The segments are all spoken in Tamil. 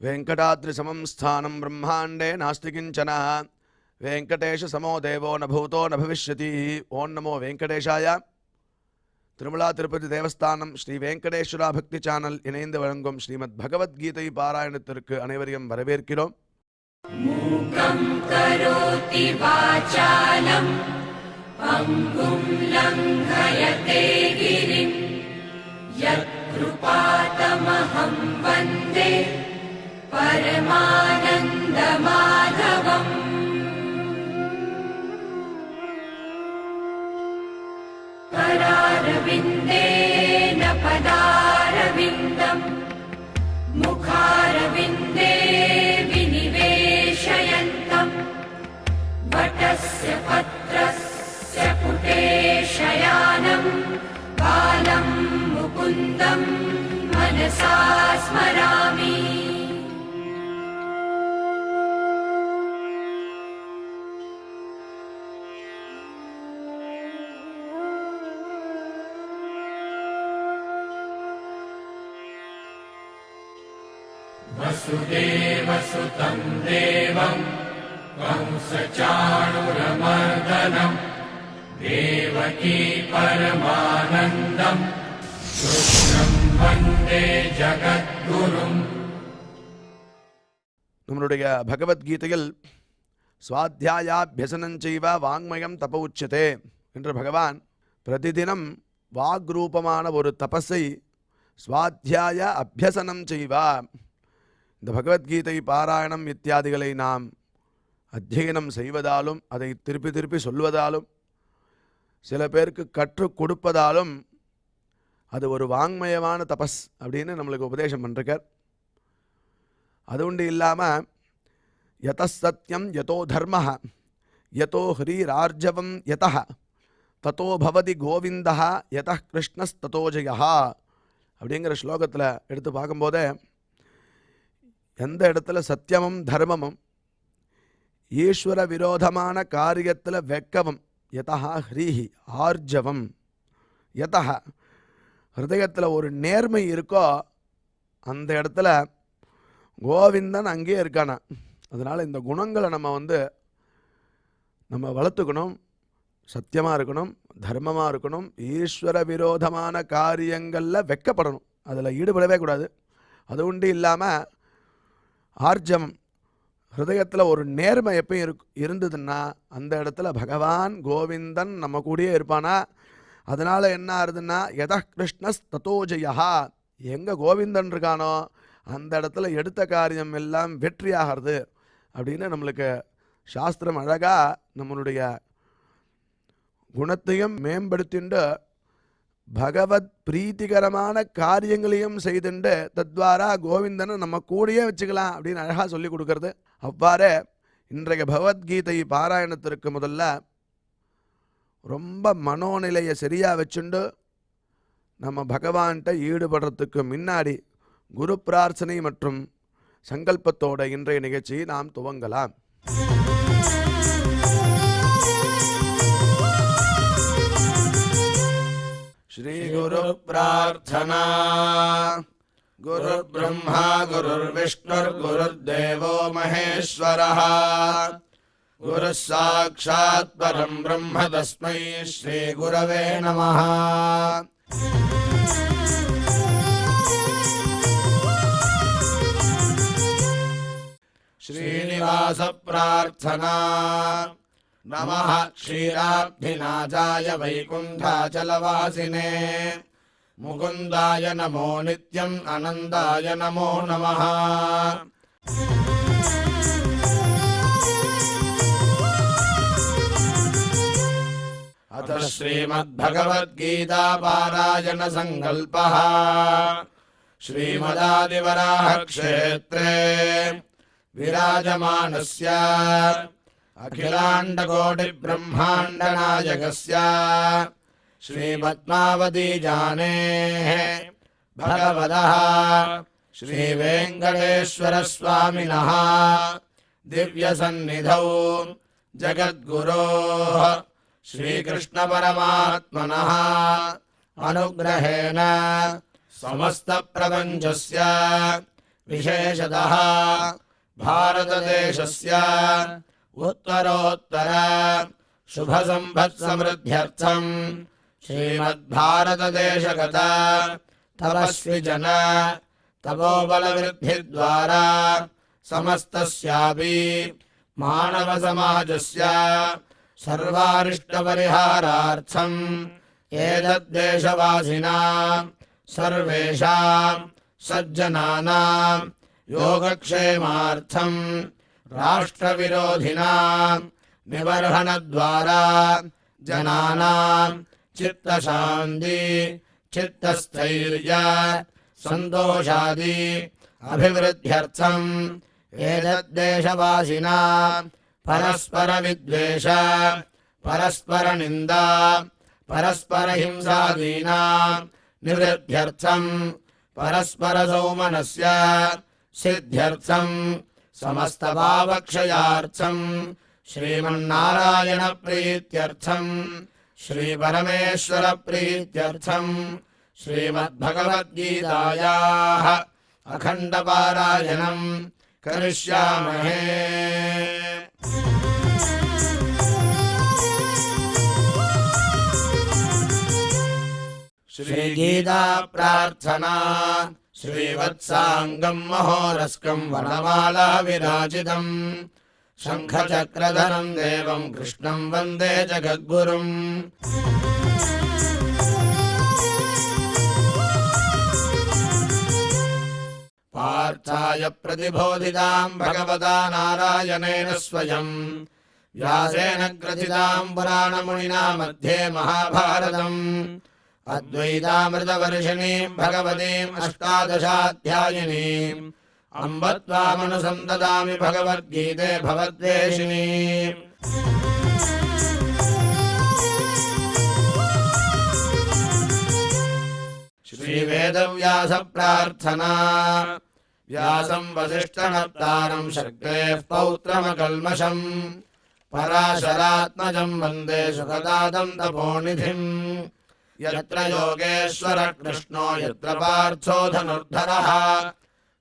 वेंकटाद्रिसमं स्थानं ब्रह्मांडे नास्ति किंचन वेंकटेश समो देवो न भूतो न भविष्यति। ओं नमो वेंकटेशाय। திருமலா திருப்பதி தேவஸ்தானம் ஸ்ரீ வெங்கடேஸ்வரா பக்தி சேனல் இணைந்து வழங்கும் ஸ்ரீமத் பகவத்கீதை பாராயணத்திற்கு அனைவரையும் வரவேற்கிறோம். மூகம் கரோதி வாசாலம் பங்கும் லங்கயதே கிரிம் யத்கிருபாதமஹம் வந்தே பரமானந்த மாதவம். करारविन्देन पदारविन्दम् मुखारविन्दे विनिवेशयन्तम् वटस्य पत्रस्य पुटे शयानम् बालं मुकुन्दम् मनसा स्मरामि. वसुदेवसुतं देवं कंसचाणूरमर्दनं देवकी परमानन्दं कृष्णं वन्दे जगद्गुरुम्. நம்மளுடைய பகவத்கீதையில் ஸ்வாத்தியாயாபியசனஞ்சைவ வாங்மயம் தப உச்சதே என்று பகவான் பிரதிதினம் வாக்ரூபமான ஒரு தபஸை ஸ்வாத்தியாய அபியசனம் செய்வா. இந்த பகவத்கீதை பாராயணம் இத்தியாதிகளை நாம் அத்தியனம் செய்வதாலும் அதை திருப்பி திருப்பி சொல்வதாலும் சில பேருக்கு கற்றுக் கொடுப்பதாலும் அது ஒரு வாங்மயமான தபஸ் அப்படின்னு நம்மளுக்கு உபதேசம் பண்ணிருக்கார். அது உண்டு இல்லாமல் யத சத்யம் யதோ தர்ம யதோ ஹ்ரீரார்ஜவம் யத ததோ பவதி கோவிந்தா யத கிருஷ்ணஸ்ததோ ஜெயா அப்படிங்கிற ஸ்லோகத்தில் எடுத்து பார்க்கும்போதே எந்த இடத்துல சத்தியமும் தர்மமும் ஈஸ்வர விரோதமான காரியத்தில் வெக்கவும் யதா ஹ்ரீஹி ஆர்ஜவம் யதா ஹிருதயத்தில் ஒரு நேர்மை இருக்கோ அந்த இடத்துல கோவிந்தன் அங்கேயே இருக்கானா. அதனால் இந்த குணங்களை நம்ம வளர்த்துக்கணும். சத்தியமாக இருக்கணும், தர்மமாக இருக்கணும், ஈஸ்வர விரோதமான காரியங்களில் வெக்கப்படணும், அதில் ஈடுபடவே கூடாது. அது உண்டு இல்லாமல் ஆர்ஜவம் ஹிருதயத்தில் ஒரு நேர்மை எப்பயும் இருந்ததுன்னா அந்த இடத்துல பகவான் கோவிந்தன் நம்ம கூடயே இருப்பானா. அதனால் என்ன ஆகுதுன்னா யத கிருஷ்ணஸ் ததோ ஜெயா, எங்கே கோவிந்தன் இருக்கானோ அந்த இடத்துல எடுத்த காரியம் எல்லாம் வெற்றியாகிறது அப்படின்னு நம்மளுக்கு சாஸ்திரம் அழகாக நம்மளுடைய குணத்தையும் மேம்படுத்திண்டு பகவத் பிரீத்திகரமான காரியங்களையும் செய்துண்டு தத்வாரா கோவிந்தனை நம்ம கூடயே வச்சுக்கலாம் அப்படின்னு அழகாக சொல்லி கொடுக்கறது. அவ்வாறே இன்றைய பகவத்கீதை பாராயணத்திற்கு முதல்ல ரொம்ப மனோநிலையை சரியாக வச்சுண்டு நம்ம பகவான்கிட்ட ஈடுபடுறதுக்கு முன்னாடி குரு பிரார்த்தனை மற்றும் சங்கல்பத்தோட இன்றைய நிகழ்ச்சியை நாம் துவங்கலாம். श्री गुरु प्रार्थना. गुरु ब्रह्मा गुरुर्विष्णुर् गुरुर्देवो महेश्वरः गुरुः साक्षात् परं ब्रह्म तस्मै श्री गुरवे नमः. श्रीनिवास प्रार्थना. नमः क्षीराब्धिनाथाय वैकुण्ठाचलवासिने मुकुन्दाय नमो नित्यम् आनन्दाय नमो नमः. अथ श्रीमद्भगवद्गीता पारायण संकल्पः. श्रीमदादिवराह क्षेत्रे विराजमानस्य अखिलाण्डकोटि ब्रह्माण्ड नायकस्य श्रीपद्मावती जानेः भगवतः श्रीवेङ्कटेश्वर स्वामिनः दिव्यसन्निधौ जगद्गुरोः श्रीकृष्ण परमात्मनः अनुग्रहेण समस्त प्रपञ्चस्य विशेषतः भारतदेशस्य उत्तरोत्तर शुभसम्पत्समृद्ध्यर्थम् श्रीमद्भारतदेशगत तपस्विजन तपोबलवृद्धिद्वारा समस्तस्यापि मानवसमाजस्य सर्वारिष्टपरिहारार्थम् एतद्देशवासिनां सर्वेषां सज्जनानां योगक्षेमार्थं राष्ट्रविरोधिनां निबर्हणद्वारा जनानां चित्तशान्ति चित्तस्थैर्य सन्तोषादि अभिवृद्ध्यर्थम् एतद्देशवासिनां परस्परविद्वेष परस्परनिन्दा परस्परहिंसादीनां निवृद्ध्यर्थम् परस्परसौमनस्य सिद्ध्यर्थम् समस्तपापक्षयार्थम् श्रीमन्नारायणप्रीत्यर्थम् श्रीपरमेश्वरप्रीत्यर्थम् श्रीमद्भगवद्गीतायाः अखण्डपारायणम् करिष्यामहे। श्रीगीता प्रार्थना श्रीवत्साङ्गम् महोरस्कम् वनमाला विराजितम् शङ्खचक्रधरम् देवम् कृष्णम् वन्दे जगद्गुरुम्। पार्थाय प्रतिबोधिताम् भगवता नारायणेन स्वयम् व्यासेन ग्रथिताम् पुराणमुनिना मध्ये महाभारतम् अद्वैतामृतवर्षिणीम् भगवतीम् अष्टादशाध्यायिनीम् अम्ब त्वामनुसन्ददामि भगवद्गीते भवद्वेषिणीम्। श्रीवेदव्यास प्रार्थना व्यासं वसिष्ठनप्तारं शक्तेः पौत्रमकल्मषम् पराशरात्मजं वन्दे सुखदातं तपोनिधिम्। यत्र योगेश्वरः कृष्णो यत्र पार्थो धनुर्धरः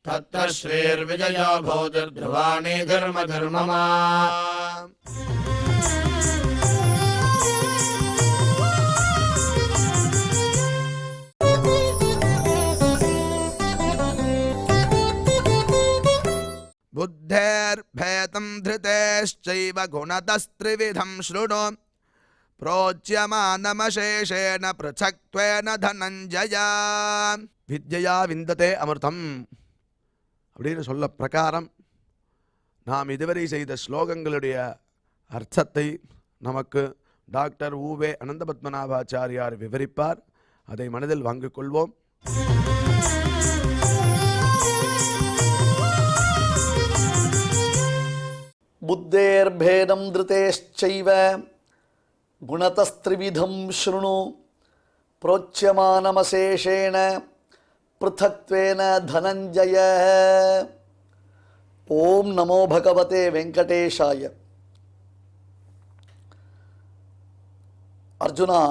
तत्र श्रीर्विजयो भूतिर्ध्रुवाणि धर्मधर्मः। बुद्धेर्भेदं धृतेश्चैव गुणतस्त्रिविधं शृणु प्रोच्यमानमशेषेण पृथक्त्वेन धनञ्जय। வித்யா விந்ததே அமிர்தம் அப்படின்னு சொல்ல பிரகாரம் நாம் இதுவரை செய்த ஸ்லோகங்களுடைய அர்த்தத்தை நமக்கு டாக்டர் ஊவே அனந்தபத்மநாபாச்சாரியார் விவரிப்பார். அதை மனதில் வாங்கிக் கொள்வோம். புத்தேர்பேதம் திருதேश्चैव குணதஸ்த்ரிவிதம் ஸ்ருணு प्रोच्यमानमशेषेण पृथक्त्वेन धनञ्जय। ओम नमो भगवते वेंकटेशाय। अर्जुना,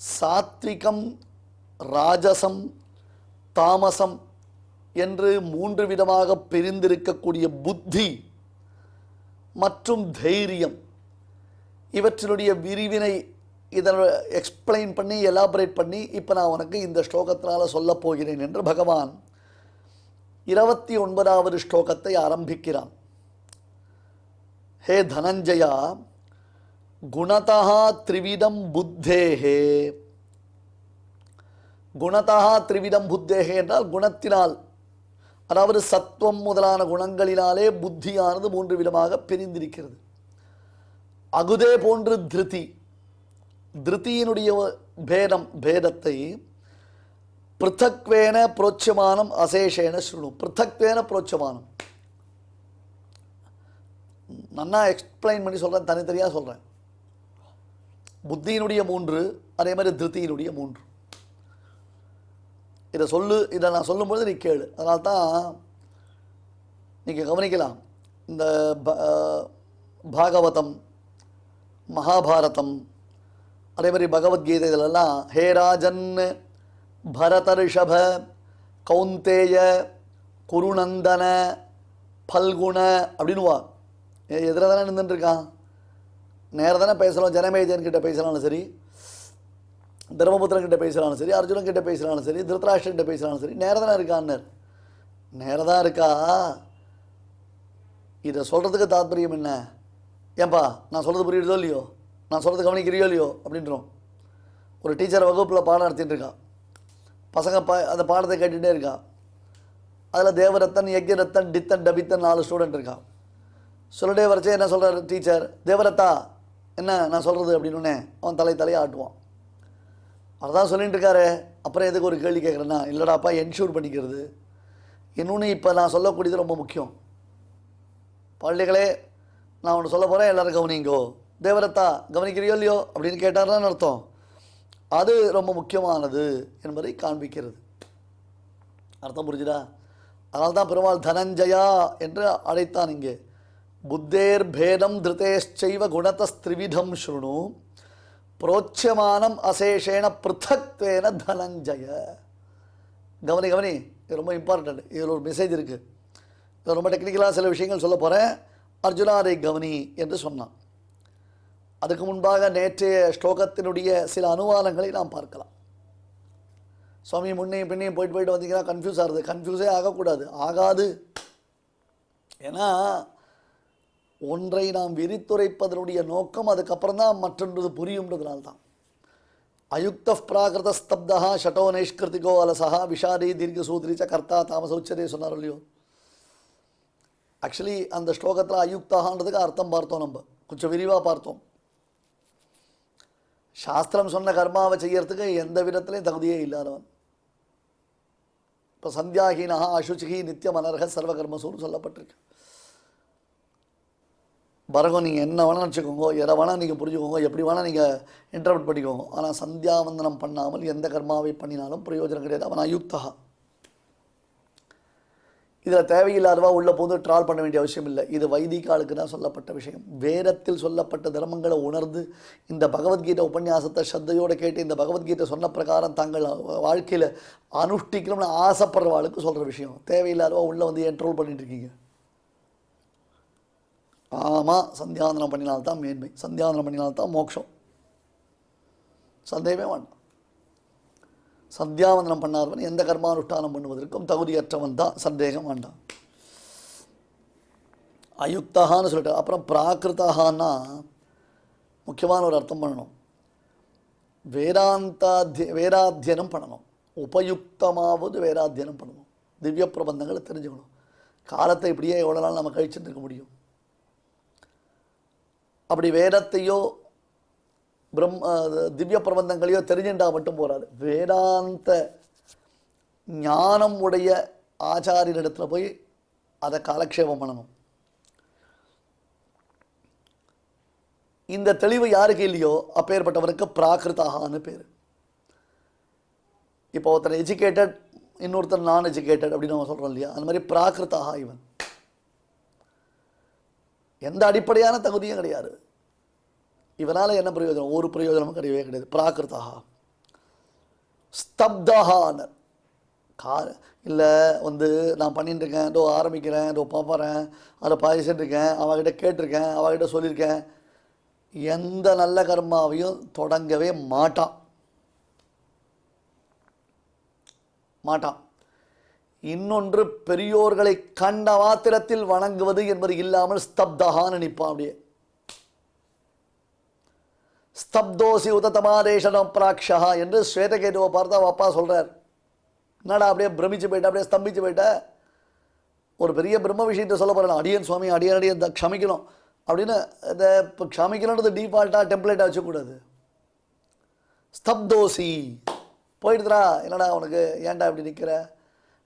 சாத்விகம் ராஜசம் தாமசம் என்று மூன்று விதமாக பிரிந்திருக்கக்கூடிய புத்தி மற்றும் தைரியம், இவற்றினுடைய விரிவினை இதில் எக்ஸ்பிளைன் பண்ணி எலாபரேட் பண்ணி இப்போ நான் உனக்கு இந்த ஸ்லோகத்தினால் சொல்லப் போகிறேன் என்று பகவான் 29வது ஸ்லோகத்தை ஆரம்பிக்கிறான். ஹே தனஞ்சயா, குணதா த்ரிவிதம் புத்தேஹே. குணதா த்ரிவிதம் புத்தேஹே என்றால் குணத்தினால், அதாவது சத்துவம் முதலான குணங்களினாலே புத்தியானது மூன்று விதமாக பிரிந்திருக்கிறது. அகுதே போன்று திருதி, திருதியினுடைய பேதத்தை பிருத்தக்வேன புரோட்சமானம் அசேஷேன ஸ்ருணு. பிருத்தக்வேன புரோட்சமானம் நன்னா எக்ஸ்பிளைன் பண்ணி சொல்கிறேன், தனித்தனியாக சொல்கிறேன். புத்தியினுடைய மூன்று, அதே மாதிரி திருத்தியினுடைய மூன்று. இதை நான் சொல்லும்பொழுது நீ கேளு. அதனால தான் நீங்கள் கவனிக்கலாம், இந்த பாகவதம் மகாபாரதம் அதே மாதிரி பகவத்கீதை இதிலெல்லாம் ஹே ராஜன் பரத ரிஷப கௌந்தேய குருநந்தன பல்குண அப்படின்னுவா. எதிராக தானே நின்றுட்டுருக்கான், நேராக தானே பேசலாம். ஜனமேஜன் கிட்ட பேசலாலும் சரி, தர்மபுத்திரன் கிட்ட பேசலாலும் சரி, அர்ஜுனன் கிட்ட பேசலாலும் சரி, திருத்தராஷ்டிரன் கிட்ட பேசலாலும் சரி, நேராக தானே இருக்கான்னர். நேராக தான் இருக்கா. இதை சொல்கிறதுக்கு தாத்பரியம் என்ன? ஏன்பா நான் சொல்கிறது புரியுறதோ இல்லையோ, நான் சொல்கிறது கவனிக்கிறியோ இல்லையோ அப்படின்றோம். ஒரு டீச்சர் வகுப்பில் பாடம் நடத்திட்டு இருக்கான், பசங்க அந்த பாடத்தை கேட்டுகிட்டே இருக்கான். அதில் தேவரத்தன், யக்ஞரத்தன், டித்தன், டபித்தன் 4 ஸ்டூடெண்ட் இருக்கான். சொல்லிட்டே வரைச்சே என்ன சொல்கிறார் டீச்சர், தேவரத்தா என்ன நான் சொல்கிறது அப்படின்னே அவன் தலையை ஆட்டுவான். அதான் சொல்லிட்டு இருக்காரு. அப்புறம் எதுக்கு ஒரு கேள்வி கேட்குறேன்னா, இல்லைடாப்பா என்ஷூர் பண்ணிக்கிறது. இன்னொன்று இப்போ நான் சொல்லக்கூடியது ரொம்ப முக்கியம். பள்ளிகளே நான் ஒன்று சொல்ல போகிறேன், எல்லோரும் கவனிங்கோ. தேவரத்தா கவனிக்கிறியோ இல்லையோ அப்படின்னு கேட்டார்தான் அர்த்தம். அது ரொம்ப முக்கியமானது என்பதை காண்பிக்கிறது. அர்த்தம் புரிஞ்சுதா? அதனால தான் பெருமாள் தனஞ்சயா என்று அழைத்தான். இங்கே புத்தேர் பேதம் திருதேஷ்சைவ குணதஸ்திரிவிதம் ஸ்ருணு புரோட்சமானம் அசேஷேன பிருத்தக்வேன தனஞ்சய. கவனி கவனி, இது ரொம்ப இம்பார்ட்டண்ட். இதில் ஒரு மெசேஜ் இருக்குது. இது ரொம்ப டெக்னிக்கலாக சில விஷயங்கள் சொல்ல போகிறேன். அர்ஜுனா அதை கவனி என்று சொன்னான். அதுக்கு முன்பாக நேற்றைய ஸ்லோகத்தினுடைய சில அனுமானங்களை நாம் பார்க்கலாம். சுவாமி முன்னையும் பின்னையும் போயிட்டு வந்தீங்கன்னா கன்ஃபியூஸ் ஆகுது. கன்ஃபியூஸே ஆகக்கூடாது, ஆகாது. ஏன்னா ஒன்றை நாம் விரித்துரைப்பதனுடைய நோக்கம் அதுக்கப்புறம் தான் மற்றொன்று புரியும்ன்றதுனால்தான். அயுக்த பிராகிருத ஸ்தப்தா ஷட்டோ நைஷ்கிருத்திகோ அலசா விஷாரி தீர்க்க சூத்ரிச்ச கர்த்தா தாமசௌச்சரே சொன்னார் இல்லையோ. ஆக்சுவலி அந்த ஸ்லோகத்தில் அயுக்தான்றதுக்கு அர்த்தம் பார்த்தோம், நம்ம கொஞ்சம் விரிவாக பார்த்தோம். சாஸ்திரம் சொன்ன கர்மாவை செய்யறதுக்கு எந்த விதத்திலையும் தகுதியே இல்லாதவன். இப்போ சந்தியாஹீனா அசுச்சிகி நித்தியம் அனர்ஹ சர்வகர்மசூன்னு சொல்லப்பட்டிருக்கு. பரகம் நீங்கள் என்ன வேணால் நினச்சிக்கோங்க, எதை வேணால் நீங்கள் புரிஞ்சுக்கோங்க, எப்படி வேணால் நீங்கள் இன்டர்பிரட் பண்ணிக்கோங்க. ஆனால் சந்தியாவந்தனம் பண்ணாமல் எந்த கர்மாவை பண்ணினாலும் பிரயோஜனம் கிடையாது. அவன் அயுக்தா. இதில் தேவையில்லாதவா உள்ள போது ட்ரால் பண்ண வேண்டிய அவசியம் இல்லை. இது வைதிகாலுக்கு தான் சொல்லப்பட்ட விஷயம். வேதத்தில் சொல்லப்பட்ட தர்மங்களை உணர்ந்து இந்த பகவத்கீதை உபன்யாசத்தை ஸ்ரத்தையோடு கேட்டு இந்த பகவத்கீதை சொன்ன பிரகாரம் தங்கள் வாழ்க்கையில் அனுஷ்டிக்கணும்னு ஆசைப்படுறவாளுக்கு சொல்கிற விஷயம். தேவையில்லாதவா உள்ளே வந்து என்ட்ரோல் பண்ணிட்டு இருக்கீங்க. ஆமாம், சந்தியாவந்தனம் பண்ணினால்தான் மேன்மை, சந்தியாவந்தனம் பண்ணினால்தான் மோட்சம். சந்தேகமே வேண்டாம். சந்தியாவந்தனம் பண்ணாதவன் எந்த கர்மானுஷ்டானம் பண்ணுவதற்கும் தகுதியற்றவன் தான், சந்தேகம் வேண்டாம். அயுக்தகான்னு சொல்லிட்டு அப்புறம் பிராகிருத்தகான்னா முக்கியமான ஒரு அர்த்தம் பண்ணணும். வேதாத்தியனம் பண்ணணும். உபயுக்தமாவது வேதாத்தியனம் பண்ணணும். திவ்ய பிரபந்தங்களை தெரிஞ்சுக்கணும். காலத்தை இப்படியே எவ்வளோ நாள் நம்ம கழிச்சுட்டு இருக்க முடியும்? அப்படி வேதத்தையோ திவ்ய பிரபந்தங்களையோ தெரிஞ்சுட்டா மட்டும் போராது. வேதாந்த ஞானம் உடைய ஆச்சாரியனிடத்தில் போய் அதை காலக்ஷேபம் பண்ணணும். இந்த தெளிவு யாருக்கு இல்லையோ அப்பேற்பட்டவருக்கு பிராகிருத்தாகான்னு பேர். இப்போ ஒருத்தர் எஜுகேட்டட், இன்னொருத்தர் நான் எஜுகேட்டட் அப்படின்னு நம்ம சொல்கிறோம் இல்லையா, அந்த மாதிரி பிராகிருத்தாக இவன். எந்த அடிப்படையான தகுதியும் கிடையாது. இவனால் என்ன பிரயோஜனம்? ஒரு பிரயோஜனமும் கிடையவே கிடையாது. பிராகிருத்தாக. ஸ்தப்தஹானர் இல்லை வந்து நான் பண்ணிட்டு இருக்கேன், இதோ ஆரம்பிக்கிறேன், இதோ பார்ப்பறேன், அதை பாதிச்சுட்டு இருக்கேன், அவகிட்ட கேட்டிருக்கேன், அவகிட்ட சொல்லியிருக்கேன், எந்த நல்ல கர்மாவையும் தொடங்கவே மாட்டான். இன்னொன்று, பெரியோர்களை கண்ட மாத்திரத்தில் வணங்குவது என்பது இல்லாமல் ஸ்தப்தஹான்னு நிற்பான். அப்படியே ஸ்தப்தோசி உததமாதேஷனம் பிராக்ஷா என்று ஸ்வேதகேதுவை பார்த்து அவள் அப்பா சொல்கிறார். என்னடா அப்படியே பிரமிச்சு போயிட்ட, அப்படியே ஸ்தம்பிச்சு போயிட்ட, ஒரு பெரிய பிரம்ம விஷயத்தை சொல்ல போகிறேன், அடியன் சுவாமி அடியன் க்ஷமிக்கணும் அப்படின்னு. இந்த இப்போ க்ஷமிக்கணுன்றது டீஃபால்ட்டாக டெம்ப்ளேட்டாக வச்சக்கூடாது. ஸ்தப்தோசி போயிடுதுரா, என்னடா உனக்கு ஏன்டா இப்படி நிற்கிற,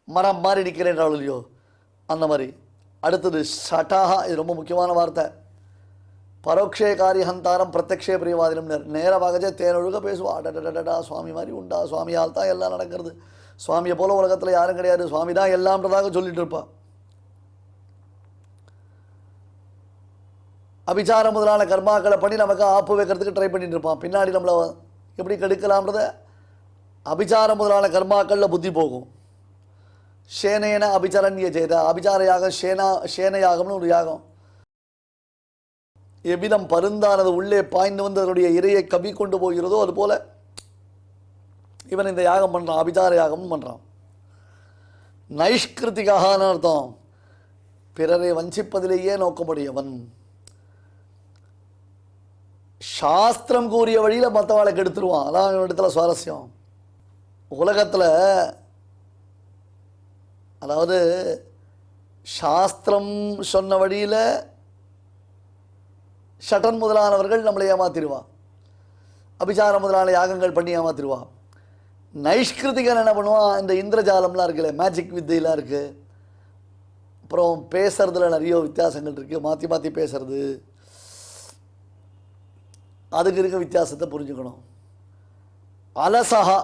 மரம் மாதிரி நிற்கிறேன்றாலும் இல்லையோ அந்த மாதிரி. அடுத்தது ஷட்டாஹா, இது ரொம்ப முக்கியமான வார்த்தை. பரோக்ஷே காரியஹந்தாரம் பிரத்யக்ஷே பிரியவாதினம். நேரமாகச்சே தேனொழுக பேசுவா. அடடடடா, சுவாமி மாதிரி உண்டா, சுவாமியால் தான் எல்லாம் நடக்கிறது, சுவாமியை போல உலகத்தில் யாரும் கிடையாது, சுவாமி தான் எல்லாம்ன்றதாக சொல்லிட்டு இருப்பா. அபிச்சாரம் முதலான கர்மாக்களை பண்ணி நமக்கு ஆப்பு வைக்கிறதுக்கு ட்ரை பண்ணிட்டு இருப்பான். பின்னாடி நம்மளை எப்படி கெடுக்கலாம்ன்றத அபிச்சாரம் முதலான கர்மாக்களில் புத்தி போகும். ஷேனேன அபிச்சரண்ய ஜெயத அபிச்சார யாகம் ஷேன யாகம்னு ஒரு யாகம். எவ்விதம் பருந்தானது உள்ளே பாய்ந்து வந்து அதனுடைய இரையை கவி கொண்டு போகிறதோ அதுபோல இவன் இந்த யாகம் பண்ணுறான், அபிச்சார யாகம்னு பண்ணுறான். நைஷ்கிருத்திகான்னு அர்த்தம், பிறரை வஞ்சிப்பதிலேயே நோக்கமுடையவன். சாஸ்திரம் கூறிய வழியில் மற்றவாளை கெடுத்துருவான். அதான் இடத்துல சுவாரஸ்யம். உலகத்தில் அதாவது சாஸ்திரம் சொன்ன வழியில் ஷட்டன் முதலானவர்கள் நம்மளை ஏமாத்திடுவான், அபிச்சாரம் முதலான யாகங்கள் பண்ணி ஏமாத்திடுவான். நைஷ்கிருதிகன் என்ன பண்ணுவான், இந்த இந்திரஜாலம்லாம் இருக்குல்ல, மேஜிக் வித்தையெல்லாம் இருக்குது, அப்புறம் பேசுறதுல நிறைய வித்தியாசங்கள் இருக்குது, மாற்றி மாற்றி பேசுறது, அதுக்கு இருக்க வித்தியாசத்தை புரிஞ்சுக்கணும். அலசகா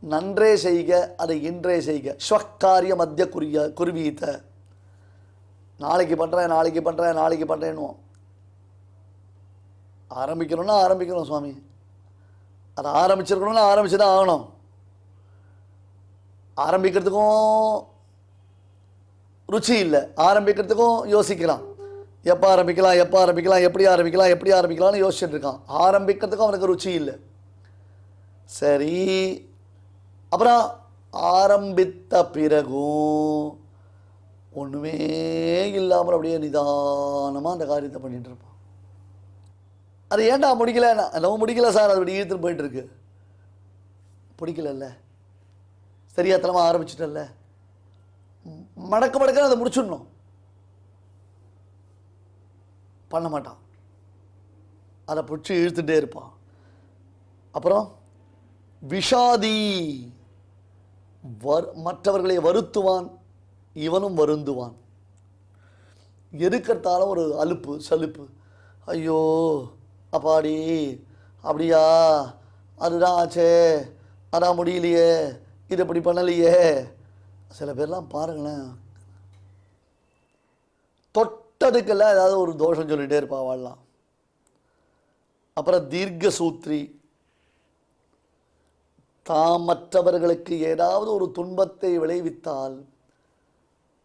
நன்றே செய்க, அதை இன்றே செய்க, ஸ்வக்காரிய மத்திய குருவீத்த. நாளைக்கு பண்ணுறேன் நாளைக்கு பண்ணுறேன் நாளைக்கு பண்ணுறேன்னுவோம். ஆரம்பிக்கணும்னா ஆரம்பிக்கணும் சுவாமி, அதை ஆரம்பிச்சிருக்கணும்னா ஆரம்பிச்சு தான் ஆகணும். ஆரம்பிக்கிறதுக்கும் ருச்சி இல்லை, ஆரம்பிக்கிறதுக்கும் யோசிக்கலாம். எப்போ ஆரம்பிக்கலாம் எப்போ ஆரம்பிக்கலாம் எப்படி ஆரம்பிக்கலாம் எப்படி ஆரம்பிக்கலாம்னு யோசிச்சுட்டு இருக்கான். ஆரம்பிக்கிறதுக்கும் அவனுக்கு ருச்சி இல்லை. சரி, அப்புறம் ஆரம்பித்த பிறகும் ஒன்றுமே இல்லாமல் அப்படியே நிதானமாக அந்த காரியத்தை பண்ணிகிட்டு இருப்பான். அது ஏன்டா முடிக்கல, நம்ம முடிக்கல சார், அது அப்படி இழுத்துட்டு போயிட்டுருக்கு. பிடிக்கலல்ல, சரியாத்தனமாக ஆரம்பிச்சிட்டல்ல, மடக்க மடக்க அதை முடிச்சுடணும். பண்ண மாட்டான், அதை பிடிச்சி இழுத்துட்டே இருப்பான். அப்புறம் விஷாதி மற்றவர்களை வருத்துவான், இவனும் வருந்துவான். எதுக்கத்தாலும் ஒரு அலுப்பு சலுப்பு, ஐயோ அப்பாடி அப்படியா, அதுதான் ஆச்சே, அதான் முடியலையே, இது இப்படி பண்ணலையே. சில பேர்லாம் பாருங்களேன், தொட்டதுக்கெல்லாம் ஏதாவது ஒரு தோஷம் சொல்லிகிட்டே இருப்பா வாழலாம். அப்புறம் தீர்க்க சூத்ரி, தாம் மற்றவர்களுக்கு ஏதாவது ஒரு துன்பத்தை விளைவித்தால்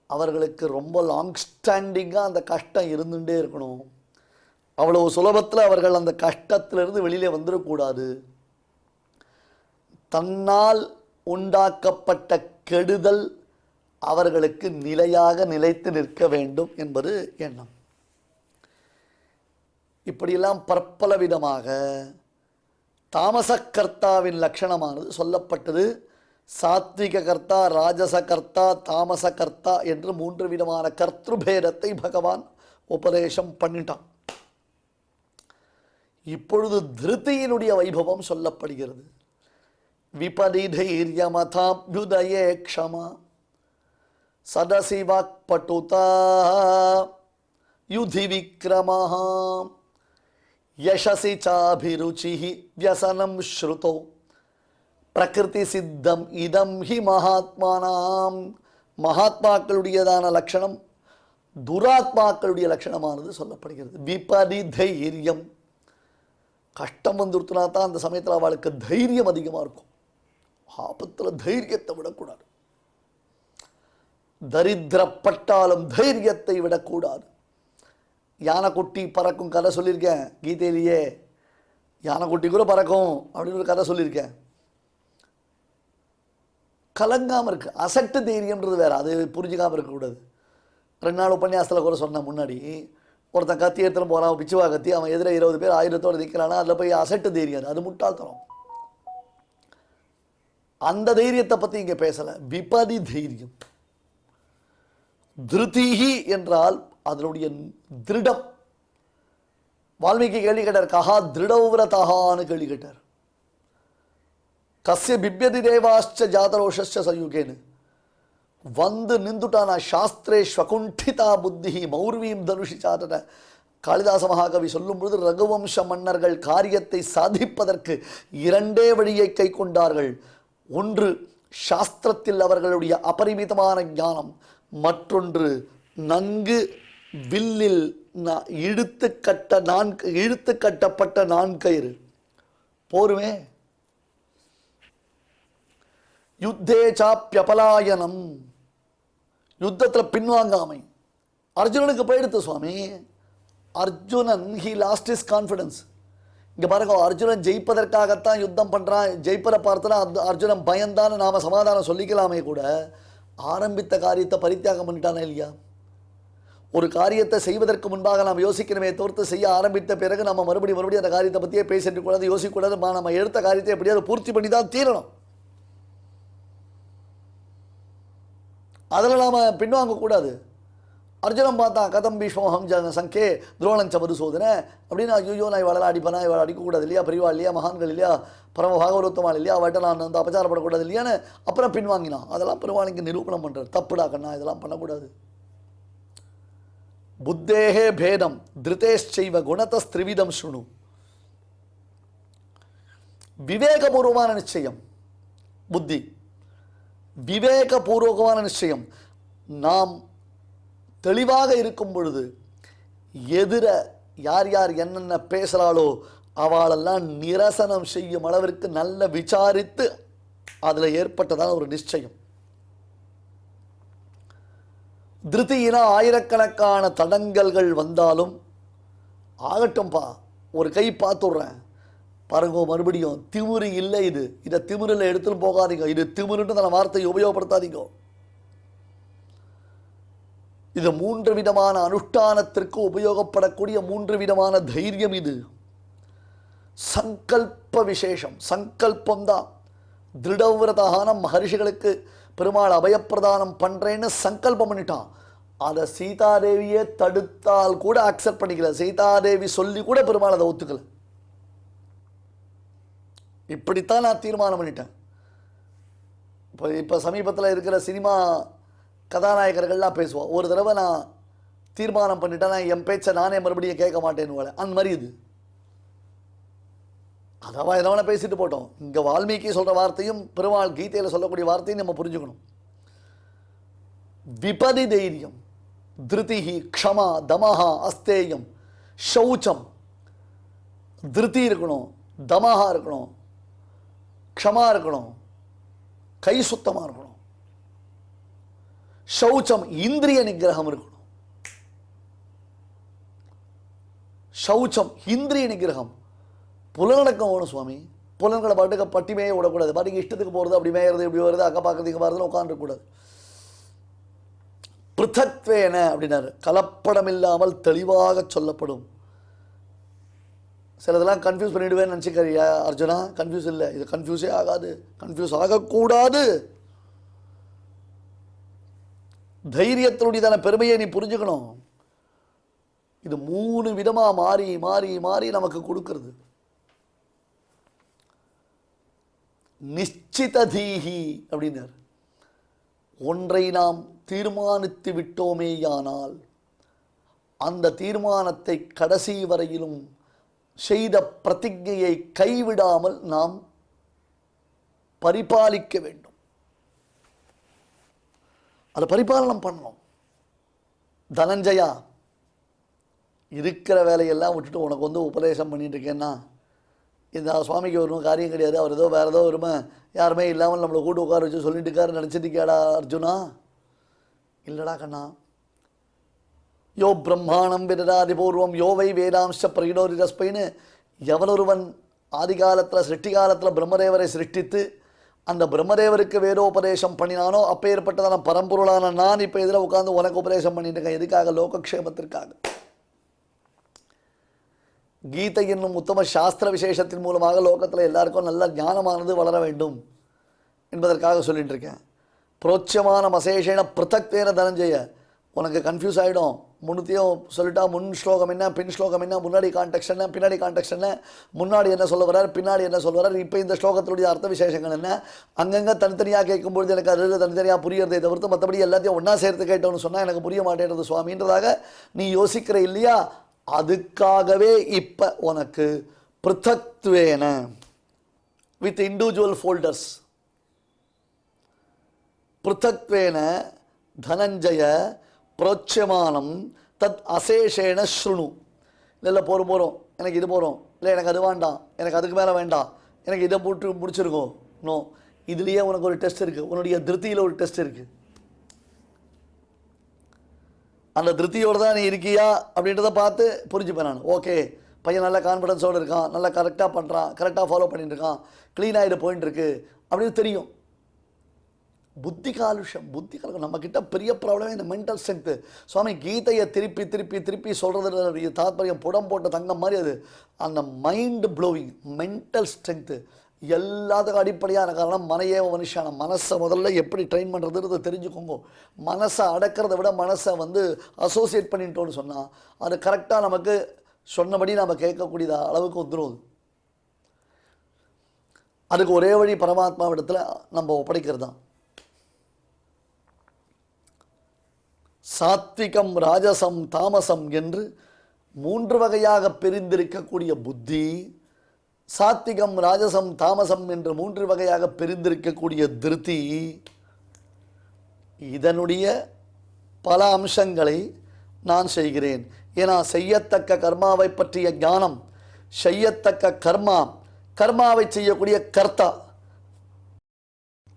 அவர்களுக்கு ரொம்ப லாங் ஸ்டாண்டிங்காக அந்த கஷ்டம் இருந்துகிட்டே இருக்கணும். அவ்வளோ சுலபத்தில் அவர்கள் அந்த கஷ்டத்திலிருந்து வெளியிலே வந்துடக்கூடாது. தன்னால் உண்டாக்கப்பட்ட கெடுதல் அவர்களுக்கு நிலையாக நிலைத்து நிற்க வேண்டும் என்பது எண்ணம். இப்படியெல்லாம் பற்பல விதமாக தாமசக்கர்த்தாவின் லட்சணமானது சொல்லப்பட்டது. சாத்விக கர்த்தா, ராஜச கர்த்தா, தாமச கர்த்தா என்று 3 விதமான கர்த்திருபேதத்தை பகவான் உபதேசம் பண்ணிட்டான். இப்பொழுது திருத்தியினுடைய வைபவம் சொல்லப்படுகிறது. விபதிதைர்யமதாப்யுதயே க்ஷமா சதசி வாக்பட்டுதா யுதி விக்ரமஹ யசசி சாபிருச்சிஹி வியசனம் ஸ்ருதோ பிரகிருதி சித்தம் இதம் ஹி மகாத்மானாம். மகாத்மாக்களுடையதான லட்சணம் துராத்மாக்களுடைய லட்சணமானது சொல்லப்படுகிறது. விபதி தைரியம், கஷ்டம் வந்துருத்துனா தான் அந்த சமயத்தில் அவளுக்கு தைரியம் அதிகமாக இருக்கும். ஆபத்தில் தைரியத்தை விடக்கூடாது, தரித்திரப்பட்டாலும் தைரியத்தை விடக்கூடாது. யானைக்குட்டி பறக்கும் கதை சொல்லியிருக்கேன் கீதையிலேயே, யானைக்குட்டி கூட பறக்கும் அப்படின்னு ஒரு கதை சொல்லியிருக்கேன். கலங்காமல் இருக்கு, அசட்டு தைரியம்ன்றது வேறு, அது புரிஞ்சுக்காமல் இருக்கக்கூடாது. 2 நாள் உபன்யாசத்தில் கூட சொன்னேன் முன்னாடி, ஒருத்தன் கத்தி எடுத்துன்னு போகிறான், பிச்சுவா கத்தி, அவன் எதிர 20 பேர் 1000தோடு நிற்கிறானா, அதில் போய் அசட்டு தைரியம், அது முட்டாள்தனம். அந்த தைரியத்தை பற்றி இங்கே பேசலை, விபதி தைரியம். திருதிஹி என்றால் அதனுடைய திருடம். வால்மீகி கேள்வி கேட்டார், கஹா திருடவிரதஹான்னு கேள்வி கேட்டார். கஸ்ய பிப்யதி தேவாஷ்ச ஜாதரோஷஸ்ச சயுகேன்னு வந்து நின்றுட்டானா சாஸ்திரே ஸ்வகுண்டிதா புத்தி மௌர்வீம் தனுஷி சாதன. காளிதாச மகாகவி சொல்லும் பொழுது, ரகுவம்ச மன்னர்கள் காரியத்தை சாதிப்பதற்கு 2 வழியை கை கொண்டார்கள். ஒன்று சாஸ்திரத்தில் அவர்களுடைய அபரிமிதமான ஞானம், மற்றொன்று நன்கு வில்லில் இழுத்து கட்டப்பட்ட 4 கயிறு. போருமே யுத்தே சாப்பியபலாயனம், யுத்தத்தில் பின்வாங்காமை. அர்ஜுனனுக்கு போயிடுத்து சுவாமி. Arjunan he lost his confidence. இங்கே பாருங்க, அர்ஜுனன் ஜெயிப்பதற்காகத்தான் யுத்தம் பண்ணுறான். ஜெயிப்பதை பார்த்தனா அர்ஜுனன் பயந்தான்னு நாம் சமாதானம் சொல்லிக்கலாமே கூட, ஆரம்பித்த காரியத்தை பரித்தியாகம் பண்ணிட்டானே இல்லையா? ஒரு காரியத்தை செய்வதற்கு முன்பாக நாம் யோசிக்கணுமே தவிர்த்து, செய்ய ஆரம்பித்த பிறகு நம்ம மறுபடியும் அந்த காரியத்தை பற்றியே பேசிட்டு கூடாது, யோசிக்கக்கூடாது. நம்ம எடுத்த காரியத்தை எப்படியாவது பூர்த்தி பண்ணி தான் தீரணும். அதில் நாம் பின்வாங்கக்கூடாது. அர்ஜுனன் பார்த்தான், கதம் பீஷ்மஹம் சங்கே துரோணஞ்ச மதுசூதன அப்படின்னு. ஐயோ நான் இவளெல்லாம் அடிப்பேனா, இவளை அடிக்கக்கூடாது இல்லையா, பெரியவா இல்லையா, மகான்கள் இல்லையா, பரம பாகவதோத்தமாள் இல்லையா, அவட்ட நான் வந்து அபச்சாரப்படக்கூடாது இல்லையான்னு அப்புறம் பின்வாங்கினான். அதெல்லாம் பெருமாளுக்கு நிரூபணம் பண்ணுறார். தப்புடா கண்ணா, இதெல்லாம் பண்ணக்கூடாது. புத்தேகே பேதம் திருதேஷ்சைவ குணதஸ்திரிவிதம் சுணு. விவேகபூர்வமான நிச்சயம் புத்தி, விவேகபூர்வமான நிச்சயம். நாம் தெளிவாக இருக்கும் பொழுது எதிர யார் யார் என்னென்ன பேசுகிறாளோ அவளெல்லாம் நிரசனம் செய்யும் அளவிற்கு நல்ல விசாரித்து அதில் ஏற்பட்டதான ஒரு நிச்சயம். திருத்தியினா ஆயிரக்கணக்கான தடங்கல்கள் வந்தாலும் ஆகட்டும்பா, ஒரு கை பார்த்துடுறேன் பாருங்க. மறுபடியும் திமிரு இல்லை, இதை திமிரில் எடுத்துன்னு போகாதீங்க. இது திமிருன்னு அந்த வார்த்தையை உபயோகப்படுத்தாதீங்க. இது 3 விதமான அனுஷ்டானத்திற்கு உபயோகப்படக்கூடிய 3 விதமான தைரியம். இது சங்கல்ப விசேஷம். சங்கல்பம்தான் திருடவிரதான மகர்ஷிகளுக்கு பெருமாள் அபயப்பிரதானம் பண்ணுறேன்னு சங்கல்பம் பண்ணிட்டான். அதை சீதாதேவியே தடுத்தால் கூட அக்செப்ட் பண்ணிக்கல. சீதாதேவி சொல்லி கூட பெருமாள் அதை ஒத்துக்கல. இப்படித்தான் நான் தீர்மானம் பண்ணிட்டேன். இப்போ சமீபத்தில் இருக்கிற சினிமா கதாநாயகர்கள்லாம் பேசுவோம். ஒரு தடவை நான் தீர்மானம் பண்ணிட்டேன், நான் என் பேச்சை நானே மறுபடியும் கேட்க மாட்டேன்னு போல. அந்த மாதிரி இது அதவா எதவனை பேசிட்டு போட்டோம். இங்கே வால்மீகி சொல்கிற வார்த்தையும் பெருமாள் கீதையில் சொல்லக்கூடிய வார்த்தையும் நம்ம புரிஞ்சுக்கணும். விபதி தைரியம், திருதிஹி, க்ஷமா, தமஹா, அஸ்தேயம், சௌச்சம். திருதி இருக்கணும், தமஹா இருக்கணும், க்ஷமா இருக்கணும், கை சுத்தமாக இருக்கணும். சௌச்சம் இந்திரிய நிகிரகம் இருக்கணும். சௌச்சம் இந்திரிய நிகிரகம். புலனடக்கம் வேணும் சுவாமி. புலன்களை பாட்டுக்கு பட்டி மேய விடக்கூடாது. பாட்டுக்கு இஷ்டத்துக்கு போகிறது, அப்படி மேயறது, இப்படி வருது, அக்கா பார்க்கறது, இங்கே வருதுன்னு உட்காந்துருக்கூடாது. பிருத்தத்வேன அப்படின்னாரு. கலப்படம் இல்லாமல் தெளிவாக சொல்லப்படும். சிலதெல்லாம் கன்ஃபியூஸ் பண்ணிவிடுவேன்னு நினச்சிக்கிறியா அர்ஜுனா? கன்ஃபியூஸ் இல்லை, இது கன்ஃபியூஸே ஆகாது, கன்ஃபியூஸ் ஆகக்கூடாது. தைரியத்தினுடையதான பெருமையை நீ புரிஞ்சுக்கணும். இது 3 விதமாக மாறி மாறி மாறி நமக்கு கொடுக்கிறது. நிச்சிததீஹி அப்படின்னார். ஒன்றை நாம் தீர்மானித்து விட்டோமேயானால் அந்த தீர்மானத்தை கடைசி வரையிலும் செய்த பிரதிஜையை கைவிடாமல் நாம் பரிபாலிக்க வேண்டும். அதை பரிபாலனம் பண்ணணும். தனஞ்சயா, இருக்கிற வேலையெல்லாம் விட்டுட்டு உனக்கு வந்து உபதேசம் பண்ணிட்டு இருக்கேன்னா, இந்த சுவாமிக்கு ஒரு காரியம் கிடையாது, அவர் ஏதோ வேறு ஏதோ வருமா, யாருமே இல்லாமல் நம்மளை கூட்டு உட்கார வச்சு சொல்லிட்டு இருக்காரு நினச்சிட்டு இருக்கியாடா அர்ஜுனா? இல்லடா கண்ணா. யோ பிரம்மாணம் விரதாதிபூர்வம் யோவை வேதாம்ச பிரகிடோரி ரஸ்பைன்னு எவனொருவன் ஆதி காலத்தில் சிருஷ்டி காலத்தில் பிரம்மதேவரை சிருஷ்டித்து அந்த பிரம்மதேவருக்கு வேதோபதேசம் பண்ணினானோ அப்பேற்பட்டதான பரம்பொருளான நான் இப்போ இதில் உட்காந்து உனக்கு உபதேசம் பண்ணிட்டு இருக்கேன். எதுக்காக? லோகக்ஷேமத்திற்காக. கீதை என்னும் உத்தம சாஸ்திர விசேஷத்தின் மூலமாக லோகத்தில் எல்லாருக்கும் நல்ல ஞானமானது வளர வேண்டும் என்பதற்காக சொல்லிட்டு இருக்கேன். புரோட்சமான மசேஷேன பிருத்தக்வேன தனஞ்சய. உனக்கு கன்ஃபியூஸ் ஆகிடும். முன்னத்தையும் சொல்லிட்டா முன் ஸ்லோகம் என்ன, பின் ஸ்லோகம் என்ன, முன்னாடி கான்டெக்ட் என்ன, பின்னாடி கான்டெக்ட் என்ன, முன்னாடி என்ன சொல்ல வர்றார், பின்னாடி என்ன சொல்ல வர்றார், இப்போ இந்த ஸ்லோகத்தினுடைய அர்த்த விசேஷங்கள் என்ன, அங்கங்கே தனித்தனியாக கேட்கும்பொழுது எனக்கு அது தனித்தனியாக புரியறதை தவிர்த்து மற்றபடி எல்லாத்தையும் ஒன்றா சேர்த்து கேட்டோன்னு சொன்னால் எனக்கு புரிய மாட்டேன்றது சுவாமின்றதாக நீ யோசிக்கிற இல்லையா? அதுக்காகவே இப்போ உனக்கு பிருத்தக்வேன வித் இண்டிவிஜுவல் ஃபோல்டர்ஸ் பிருத்தக்வேன தனஞ்சய புரோட்சமானம் தத் அசேஷேன ஸ்ருணு. இல்லை போகிறோம் எனக்கு இது போகிறோம், இல்லை எனக்கு அது வேண்டாம், எனக்கு அதுக்கு மேலே வேண்டாம், எனக்கு இதை போட்டு முடிச்சிருக்கோம். நோ, இதுலேயே உனக்கு ஒரு டெஸ்ட் இருக்குது, உன்னுடைய திருப்தியில் ஒரு டெஸ்ட் இருக்குது. அந்த திருப்தியோடு தான் நீ இருக்கியா அப்படின்றத பார்த்து புரிஞ்சுப்பேன் நான். ஓகே, பையன் நல்ல கான்ஃபிடன்ஸோடு இருக்கான், நல்லா கரெக்டாக பண்ணுறான், கரெக்டாக ஃபாலோ பண்ணிட்டு இருக்கான், க்ளீன் ஆகிட்டு போயிட்டு இருக்கு அப்படின்னு தெரியும். புத்தி காலுஷம் நம்மக்கிட்ட பெரிய ப்ராப்ளமே இந்த மென்டல் ஸ்ட்ரென்த்து. சுவாமி கீதையை திருப்பி திருப்பி திருப்பி சொல்கிறது தாத்பரியம் புடம் போட்ட தங்கம் மாதிரி அது. அந்த மைண்ட் ப்ளோவிங் மென்டல் ஸ்ட்ரென்த்து எல்லாத்துக்கும் அடிப்படையான காரணம் மனையேவ மனுஷான. மனசை முதல்ல எப்படி ட்ரெயின் பண்ணுறதுன்றதை தெரிஞ்சுக்கோங்க. மனசை அடக்கிறத விட மனசை அசோசியேட் பண்ணிட்டோன்னு சொன்னால் அது கரெக்டாக நமக்கு சொன்னபடி நம்ம கேட்கக்கூடிய அளவுக்கு வந்துடும். அதுக்கு ஒரே வழி பரமாத்மாவிடத்தில் நம்ம ஒப்படைக்கிறது தான். சாத்விகம், ராஜசம், தாமசம் என்று 3 வகையாக பிரிந்திருக்கக்கூடிய புத்தி, சாத்விகம், ராஜசம், தாமசம் என்று 3 வகையாக பிரிந்திருக்கக்கூடிய திருப்தி, இதனுடைய பல அம்சங்களை நான் செய்கிறேன். ஏன்னா செய்யத்தக்க கர்மாவை பற்றிய ஞானம், செய்யத்தக்க கர்மாவை செய்யக்கூடிய கர்த்தா,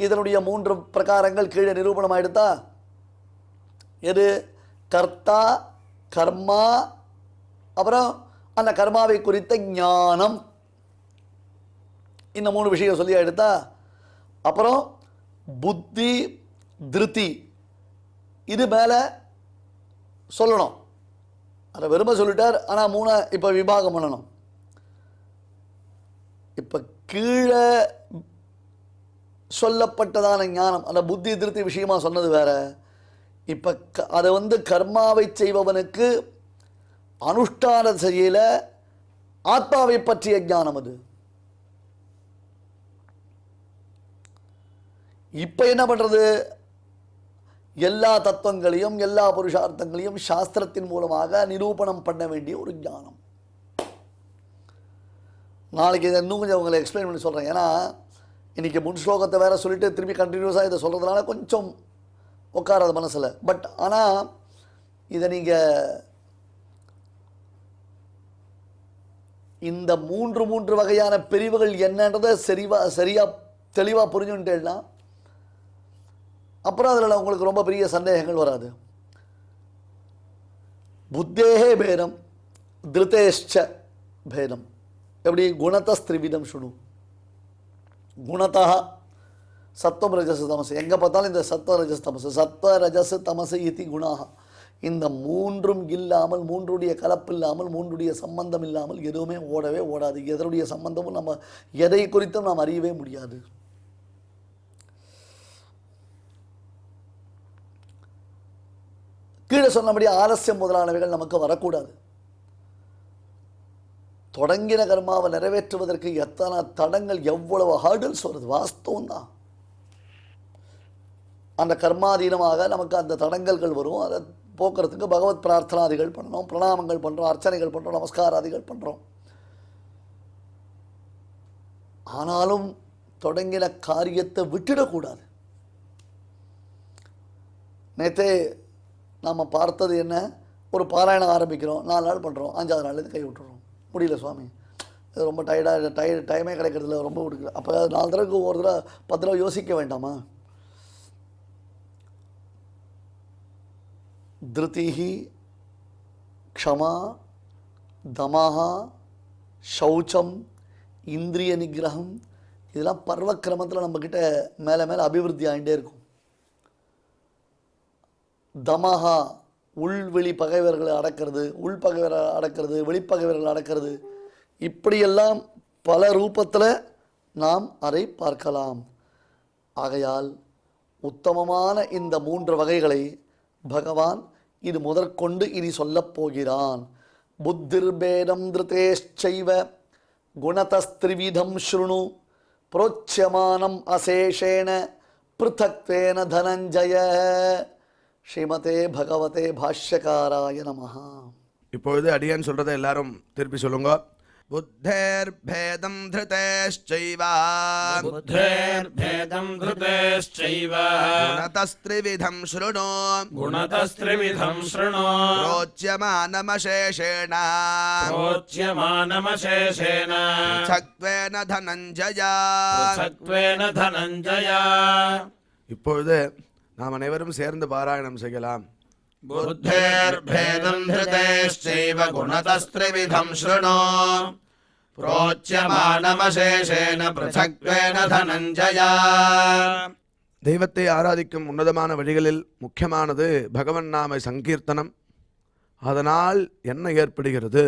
இதனுடைய 3 பிரகாரங்கள் கீழே நிரூபணம் எடுத்தா. எது? கர்த்தா, கர்மா, அப்புறம் அந்த கர்மாவை குறித்த ஞானம். இந்த 3 விஷயம் சொல்லி எடுத்தா. அப்புறம் புத்தி, திருப்தி, இது மேலே சொல்லணும். அதை வெறுமை சொல்லிட்டார். ஆனால் 3 இப்போ விபாகம் பண்ணணும். இப்போ கீழே சொல்லப்பட்டதான ஞானம் அந்த புத்தி திருப்தி விஷயமாக சொன்னது வேற. இப்போ அதை கர்மாவை செய்பவனுக்கு அனுஷ்டான செய்யல ஆத்மாவை பற்றிய ஞானம் அது. இப்போ என்ன பண்ணுறது? எல்லா தத்துவங்களையும் எல்லா புருஷார்த்தங்களையும் சாஸ்திரத்தின் மூலமாக நிரூபணம் பண்ண வேண்டிய ஒரு ஞானம். நாளைக்கு இதை இன்னும் கொஞ்சம் உங்களை எக்ஸ்பிளைன் பண்ணி சொல்கிறேன். ஏன்னா இன்றைக்கி முன் ஸ்லோகத்தை வேறு சொல்லிவிட்டு திரும்பி கண்டினியூஸாக இதை சொல்கிறதுனால கொஞ்சம் உட்காராது மனசில். பட் ஆனால் இதை நீங்கள் இந்த 3 வகையான பிரிவுகள் என்னன்றதை சரியாக தெளிவாக புரிஞ்சுட்டேன்னா அப்புறம் அதில் உங்களுக்கு ரொம்ப பெரிய சந்தேகங்கள் வராது. புத்தேகே பேதம் திருத்தேஷ்ச பேதம். எப்படி? குணத்தஸ்திரிவிதம் சுணு. குணத்தா சத்வம் ரஜசு தமசு. எங்கே பார்த்தாலும் இந்த சத்வ ரஜஸ் தமசு, சத்வ ரஜசு தமசு இத்தி குணாக. இந்த 3ம் இல்லாமல், 3உடைய கலப்பு இல்லாமல், 3உடைய சம்பந்தம் இல்லாமல் எதுவுமே ஓடவே ஓடாது. எதனுடைய சம்பந்தமும் நம்ம எதை குறித்தும் நாம் அறியவே முடியாது. கீழே சொன்னபடி ஆலசியம் முதலானவைகள் நமக்கு வரக்கூடாது. தொடங்கின கர்மாவை நிறைவேற்றுவதற்கு எத்தனை தடங்கள், எவ்வளவு ஹர்டல்ஸ் வருது. வாஸ்தவம் தான். அந்த கர்மாதீனமாக நமக்கு அந்த தடங்கல்கள் வரும். அதை போக்குறதுக்கு பகவத் பிரார்த்தனாதிகள் பண்ணுறோம், பிரணாமங்கள் பண்ணுறோம், அர்ச்சனைகள் பண்ணுறோம், நமஸ்காராதிகள் பண்ணுறோம். ஆனாலும் தொடங்கின காரியத்தை விட்டுடக்கூடாது. நேற்றே நாம் பார்த்தது என்ன? ஒரு பாராயணம் ஆரம்பிக்கிறோம், 4 நாள் பண்ணுறோம், 5ஆவது நாள்லேருந்து கை விட்டுறோம். முடியல சுவாமி, இது ரொம்ப டைமே கிடைக்கிறதுல ரொம்ப விடுக்கல. அப்போ 4 தடவைக்கு ஒரு தடவை 10 தடவை யோசிக்க வேண்டாமா? திருத்திஹி, க்ஷமா, தமஹா, சௌச்சம், இந்திரிய நிகிரகம், இதெல்லாம் பர்வக்கிரமத்தில் நம்மக்கிட்ட மேலே மேலே அபிவிருத்தி ஆகிட்டே இருக்கும். தமஹா உள்வெளி பகைவர்களை அடக்கிறது, உள்பகைவரை அடக்கிறது, வெளிப்பகைவர்களை அடக்கிறது, இப்படியெல்லாம் பல ரூபத்தில் நாம் அதை பார்க்கலாம். ஆகையால் உத்தமமான இந்த 3 வகைகளை பகவான் இது முதற்கொண்டு இனி சொல்லப் போகிறான். புத்திர்பேதம் திருதேஷ்சைவ குணதஸ்திரிவிதம் ஸ்ருணு புரோச்யமானம் அசேஷேன பிருத்தக்வேன தனஞ்சய. ஸ்ரீமதே பகவதே பாஷ்யகாராய நமஹ. இப்பொழுது அடியான் சொல்கிறத எல்லாரும் திருப்பி சொல்லுங்க. बुद्धेर्भेदं धृतेश्चैव बुद्धेर्भेदं धृतेश्चैव गुणतस्त्रिविधं शृणु गुणतस्त्रिविधं शृणु प्रोच्यमानमशेषेण प्रोच्यमानमशेषेण पृथक्त्वेन धनञ्जय. पृथक्त्वेन धनञ्जय. இப்பொழுது நாம் அனைவரும் சேர்ந்து பாராயணம் செய்யலாம். बुद्धेर्भेदं धृतेश्चैव गुणतस्त्रिविधं शृणु प्रोच्यमानमशेषेण पृथक्त्वेन धनञ्जय. தெய்வத்தை ஆராதிக்கும் உன்னதமான வழிகளில் முக்கியமானது பகவன் நாம சங்கீர்த்தனம். அதனால் என்ன ஏற்படுகிறது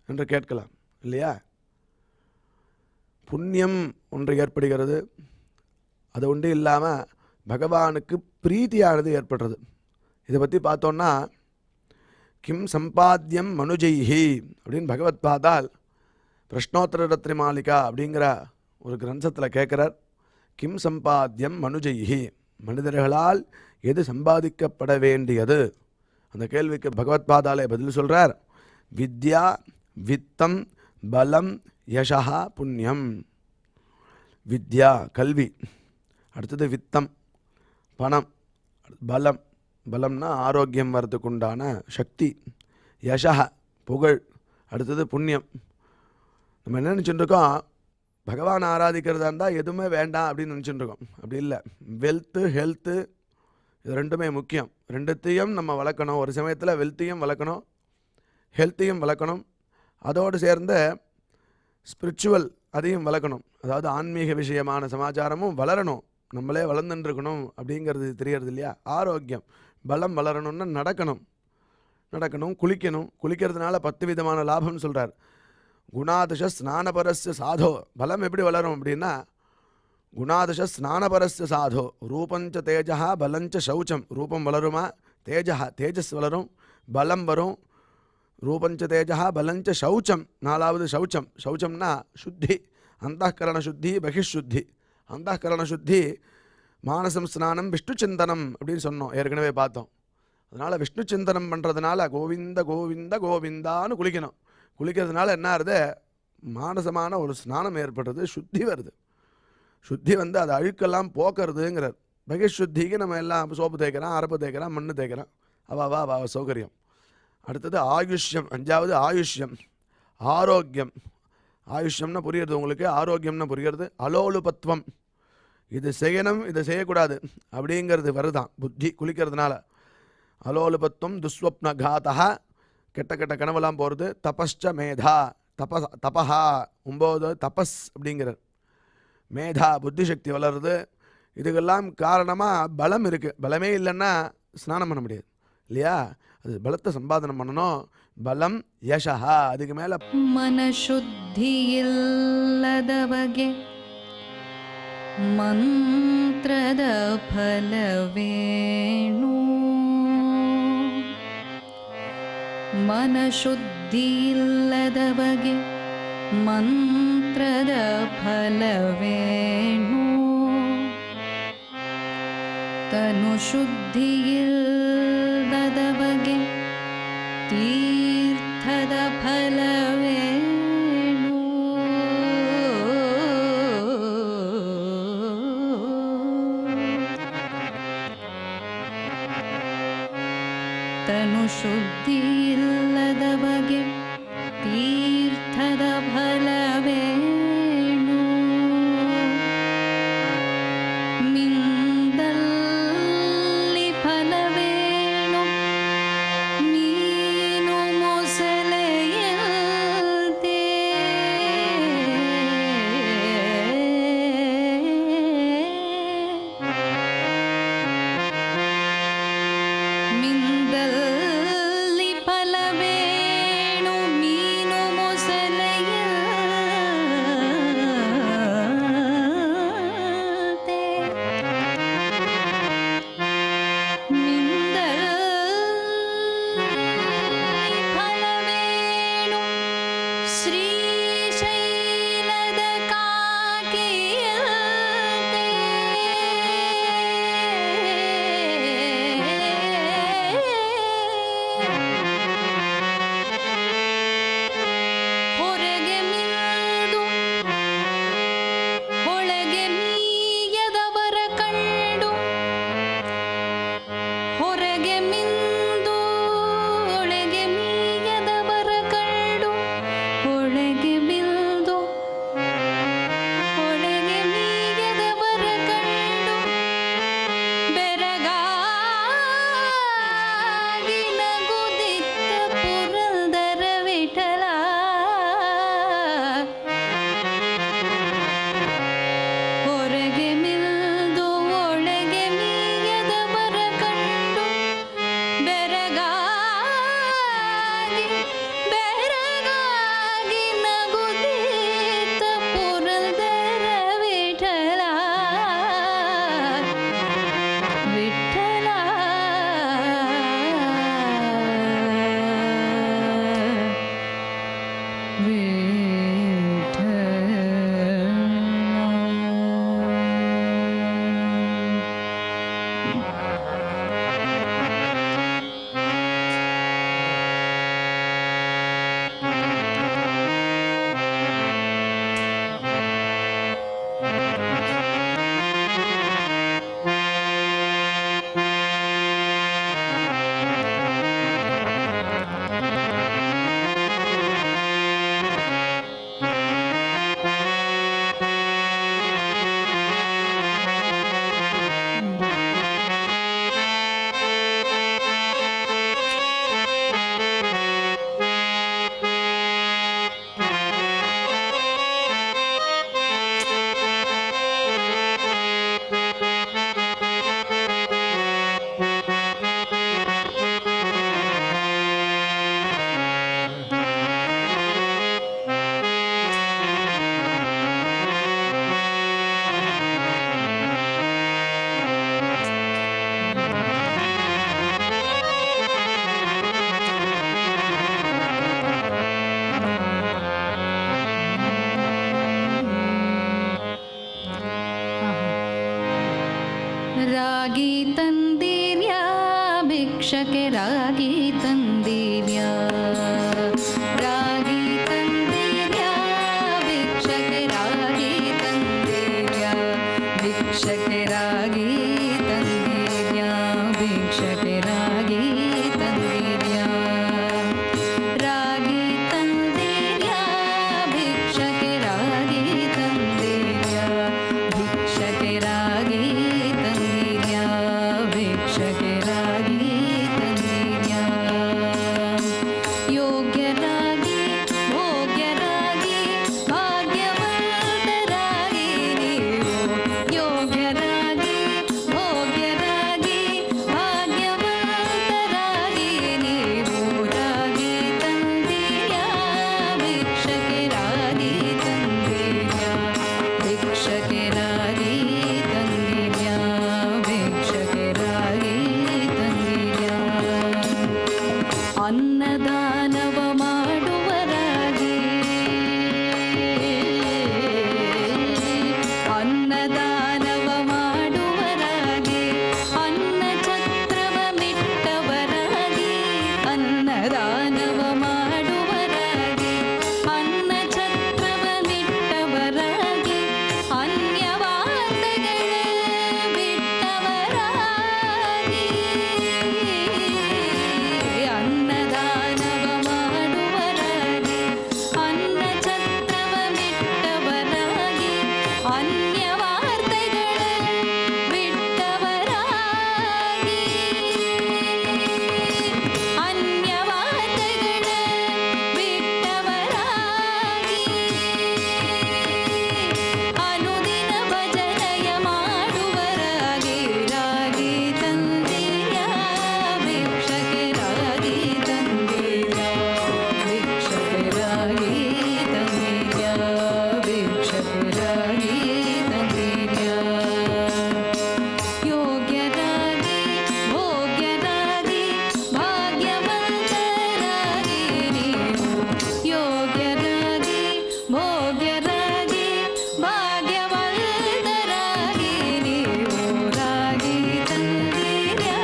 என்று கேட்கலாம் இல்லையா? புண்ணியம் ஒன்று ஏற்படுகிறது. அது ஒன்று இல்லாமல் பகவானுக்கு பிரீத்தியானது ஏற்படுறது. இதை பற்றி பார்த்தோன்னா கிம் சம்பாத்தியம் மனுஜைஹி அப்படின்னு பகவத் பாதால் பிரஷ்னோத்தர ரத்ரி மாலிகா அப்படிங்கிற ஒரு கிரந்தத்தில் கேட்குறார். கிம் சம்பாத்தியம் மனுஜைஹி, மனிதர்களால் எது சம்பாதிக்கப்பட வேண்டியது? அந்த கேள்விக்கு பகவத் பாதாலே பதில் சொல்கிறார். வித்யா, வித்தம், பலம், யசா, புண்ணியம். வித்யா கல்வி, அடுத்தது வித்தம் பணம், பலம் பலம்னா ஆரோக்கியம் வர்றதுக்கு உண்டான சக்தி, யசா புகழ், அடுத்தது புண்ணியம். நம்ம என்ன நினச்சிட்டு இருக்கோம், பகவான் ஆராதிக்கிறதா இருந்தால் எதுவுமே வேண்டாம் அப்படின்னு நினச்சிட்டு இருக்கோம். அப்படி இல்லை. வெல்த்து ஹெல்த்து இது ரெண்டுமே முக்கியம். ரெண்டுத்தையும் நம்ம வளர்க்கணும். ஒரு சமயத்தில் வெல்த்தையும் வளர்க்கணும், ஹெல்த்தையும் வளர்க்கணும். அதோடு சேர்ந்து ஸ்பிரிச்சுவல் அதையும் வளர்க்கணும். அதாவது ஆன்மீக விஷயமான சமாச்சாரமும் வளரணும். நம்மளே வளர்ந்துட்டுருக்கணும் அப்படிங்கிறது தெரியறது இல்லையா? ஆரோக்கியம் பலம் வளரணும்னா நடக்கணும், குளிக்கணும். குளிக்கிறதுனால 10 விதமான லாபம்னு சொல்கிறார். குணாதிஷ ஸ்நானபரஸ்ய சாதோ. பலம் எப்படி வளரும் அப்படின்னா குணாதிஷ ஸ்நானபரஸ்ய சாதோ ரூபஞ்ச தேஜா பலஞ்ச சௌச்சம். ரூபம் வளருமா? தேஜஸ் வளரும், பலம் வரும். ரூபஞ்ச தேஜா பலஞ்ச சௌச்சம். 4வது சௌச்சம். சௌச்சம்னா சுத்தி, அந்தःகரண சுத்தி, பகிஷுத்தி. அந்தःகரண சுத்தி மானசம் ஸ்நானம் விஷ்ணு சிந்தனம் அப்படின்னு சொன்னோம், ஏற்கனவே பார்த்தோம். அதனால் விஷ்ணு சிந்தனம் பண்ணுறதுனால கோவிந்த கோவிந்த கோவிந்தான்னு குளிக்கணும். குளிக்கிறதுனால என்ன ஆகுது? மானசமான ஒரு ஸ்நானம் ஏற்படுறது, சுத்தி வருது. சுத்தி வந்து அது அழுக்கெல்லாம் போக்குறதுங்கிறார். பகிஷுத்திக்கு நம்ம எல்லாம் சோப்பு தேய்க்கிறோம், அரப்பு தேய்க்கிறோம், மண்ணு தேய்க்கிறோம். அவா சௌகரியம். அடுத்தது ஆயுஷ்யம். 5வது ஆயுஷ்யம், ஆரோக்கியம். ஆயுஷ்யம்னா புரியுறது உங்களுக்கு, ஆரோக்கியம்னா புரியுறது. அலோலுபத்வம், இது செய்யணும் இதை செய்யக்கூடாது அப்படிங்கிறது வருதான் புத்தி குளிக்கிறதுனால. அலோலுபத்வம் துஸ்வப்ன காத்தா, கெட்ட கனவெல்லாம் போகிறது. தபஸ்ச மேதா, தபஹா 9 தபஸ் அப்படிங்கிறார். மேதா புத்தி சக்தி வளருது. இதுக்கெல்லாம் காரணமாக பலம் இருக்குது. பலமே இல்லைன்னா ஸ்நானம் பண்ண முடியாது இல்லையா? அது பலத்தை சம்பாதனம் பண்ணணும். பலம் யசா. அதுக்கு மேலே மனசுத்தி இல்லதவகே ಮಂತ್ರದ ಫಲವೇಣು ಮನಶುದ್ಧಿ ಇಲ್ಲದವಗೆ ಮಂತ್ರದ ಫಲವೇಣು ತನು ಶುದ್ಧಿ ಇಲ್ಲದವಗೆ ತೀರ್ಥದ ಫಲವೇಣು ತನು ಶುದ್ಧಿ ಇಲ್ಲದವಗೆ ತೀರ್ಥದ ಫಲವೇಣು ಮಿಂದಲ್ಲಿ ಫಲವೇಣು ಮೀನು ಮೊಸಳೆಯಂತೆ ಮಿಂದಲ್ಲಿ ಫಲವೇಣು ರಾಗಿ ತಂದಿರ್ಯಾ ಭಿಕ್ಷಕ್ಕೆ ರಾಗಿ ತಂದಿರ್ಯಾ ರಾಗಿ ತಂದಿರ್ಯಾ ಭಿಕ್ಷಕ್ಕೆ ರಾಗಿ ತಂದಿರ್ಯಾ ಭಿಕ್ಷಕ್ಕೆ ರಾಗಿ ತಂದಿರ್ಯಾ ಭಿಕ್ಷಕ್ಕೆ ರಾಗಿ ತಂದಿರ್ಯಾ ರಾಗಿ ತಂದಿರ್ಯಾ ಭಿಕ್ಷಕ್ಕೆ ರಾಗಿ ತಂದಿರ್ಯಾ ಭಿಕ್ಷಕ್ಕೆ ರಾಗಿ ತಂದಿರ್ಯಾ ಭಿಕ್ಷಕ್ಕೆ ರಾಗಿ ತಂದಿರ್ಯಾ ಯೋಗ್ಯರಾಗಿ ಭೋಗ್ಯರಾಗಿ ಭಾಗ್ಯವಂತರಾಗಿ ನೀವು ಯೋಗ್ಯರಾಗಿ ಭೋಗ್ಯರಾಗಿ ಭಾಗ್ಯವಂತರಾಗಿ ನೀವು ರಾಗಿ ತಂದಿರ್ಯಾ ಭಿಕ್ಷಕ್ಕೆ ರಾಗಿ ತಂದಿರ್ಯಾ ಭಿಕ್ಷಕ್ಕೆ ರಾಗಿ ತಂದಿರ್ಯಾ ಭಿಕ್ಷಕ್ಕೆ ರಾಗಿ ತಂದಿರ್ಯಾ ಅನ್ನದಾನವ ಮಾಡುವರಾಗಿ ಅನ್ನದಾನವ ಮಾಡುವರಾಗಿ ಅನ್ನ ಛತ್ರವ ಮಿಟ್ಟವರಾಗಿ ಅನ್ನದಾನವ ಮಾಡುವರಾಗಿ ಅನ್ನ ಛತ್ರವ ಮಿಟ್ಟವರಾಗಿ ಅನ್ಯವಾದಗಳ ಬಿಟ್ಟವರಾಗಿ ಅನ್ನದಾನವ ಮಾಡುವರಾಗಿ ಅನ್ನ ಛತ್ರವ ಮಿಟ್ಟವರಾಗಿ ಅನ್ಯವಾರ್ತೆಗಳ ಬಿಟ್ಟವರಾಗಿ ಅನ್ಯವಾರ್ತೆಗಳ ಬಿಟ್ಟವರಾಗಿ ಅನುದಿನ ಭಜನೆಯ ಮಾಡುವರಾಗಿ ರಾಗಿ ತಂದಿರ್ಯಾ ಭಿಕ್ಷಕ್ಕೆ ರಾಗಿ ತಂದಿರ್ಯಾ ಭಿಕ್ಷಕ್ಕೆ ರಾಗಿ ತಂದಿರ್ಯಾ ಭಿಕ್ಷಕ್ಕೆ ರಾಗಿ ತಂದಿರ್ಯಾ ಯೋಗ್ಯರಾಗಿ ಭೋಗ್ಯರಾಗಿ ಭಾಗ್ಯವಂತರಾಗಿ ನೀವು ಯೋಗ್ಯರಾಗಿ ಭೋಗ್ಯರಾಗಿ ಭಾಗ್ಯವಂತರಾಗಿ ನೀವು ರಾಗಿ ತಂದಿರ್ಯಾ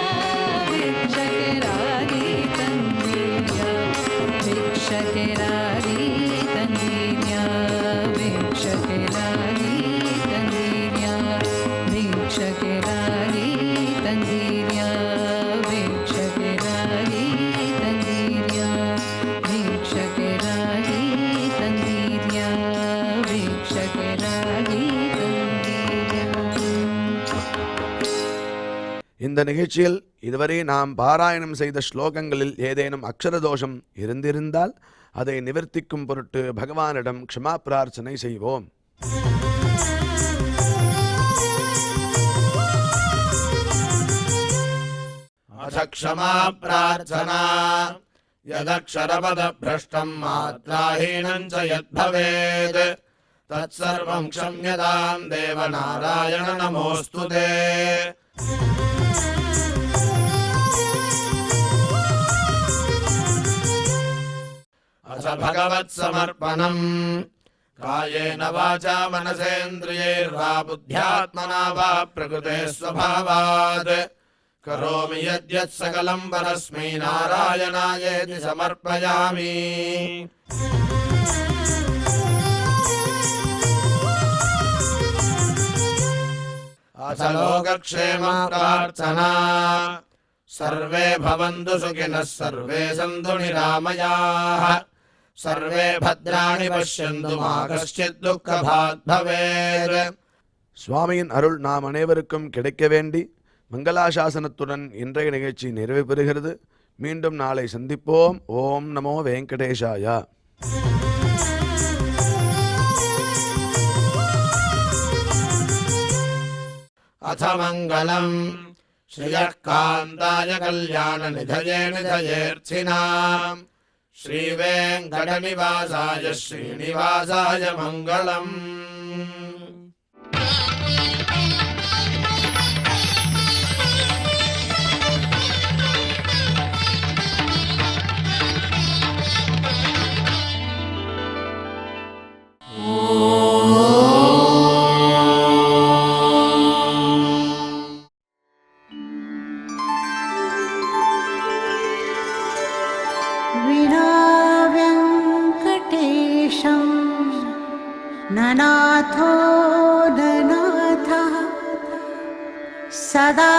ಭಿಕ್ಷಕ್ಕೆ ರಾಗಿ ತಂದಿರ್ಯಾ ಭಿಕ್ಷಕ್ಕೆ ರಾಗಿ ತಂದಿರ್ಯಾ ಭಿಕ್ಷಕ್ಕೆ ರಾಗಿ ತಂದಿರ್ಯಾ ಭಿಕ್ಷಕ್ಕೆ ರಾಗಿ ತಂದಿರ್ಯಾ ಭಿಕ್ಷಕ್ಕೆ ರಾಗಿ ತಂದಿರ್ಯಾ ಭಿಕ್ಷಕ್ಕೆ ರಾಗಿ ತಂದಿರ್ಯಾ ಭಿಕ್ಷಕ್ಕೆ ರಾಗಿ ತಂದಿರ್ಯಾ. இந்த நிகழ்ச்சியில் இதுவரை நாம் பாராயணம் செய்த ஸ்லோகங்களில் ஏதேனும் அக்ஷர தோஷம் இருந்திருந்தால் அதை நிவர்த்திக்கும் பொருட்டு பகவானிடம் க்ஷமா பிரார்த்தனை செய்வோம். अथ क्षमा प्रार्थना यदक्षरपदभ्रष्टं मात्राहीनं च यद्भवेत् तत्सर्वं क्षम्यतां देवनारायण नमोऽस्तु ते। अथ भगवत्समर्पणम् कायेन वाचा मनसेन्द्रियैर्वा बुद्ध्यात्मना वा प्रकृते स्वभावात् करोमि यद्यत् सकलं परस्मै नारायणायेति समर्पयामि। अथ लोकक्षेम प्रार्थना सर्वे भवन्तु सुखिनः सर्वे सन्तु निरामयाः सर्वे भद्राणि पश्यन्तु मा कश्चित् दुःखभाग् भवेत्. சுவாமியின் அருள் நாம் அனைவருக்கும் கிடைக்க வேண்டி மங்களாசாசனத்துடன் இன்றைய நிகழ்ச்சி நிறைவு பெறுகிறது. மீண்டும் நாளை சந்திப்போம். ஓம் நமோ வெங்கடேஷாய. अथ मङ्गलम् श्रियः कान्ताय कल्याणनिधये निधयेऽर्थिनाम् श्रीवेङ्कटनिवासाय श्रीनिवासाय मङ्गलम्. ननाथो ननाथः सदा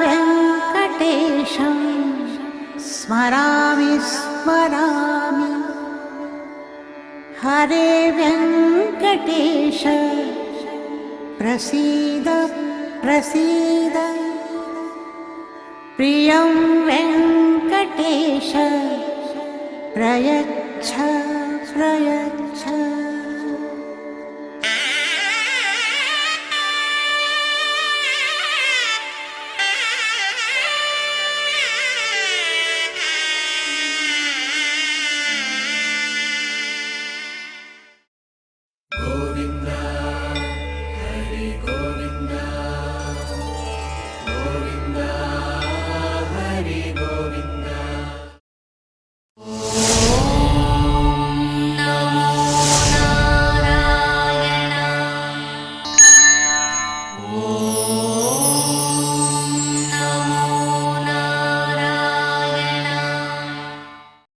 वेङ्कटेशं स्मरामि स्मरामि हरे वेङ्कटेश प्रसीद प्रसीद प्रियं वेङ्कटेश प्रयच्छ प्रयच्छ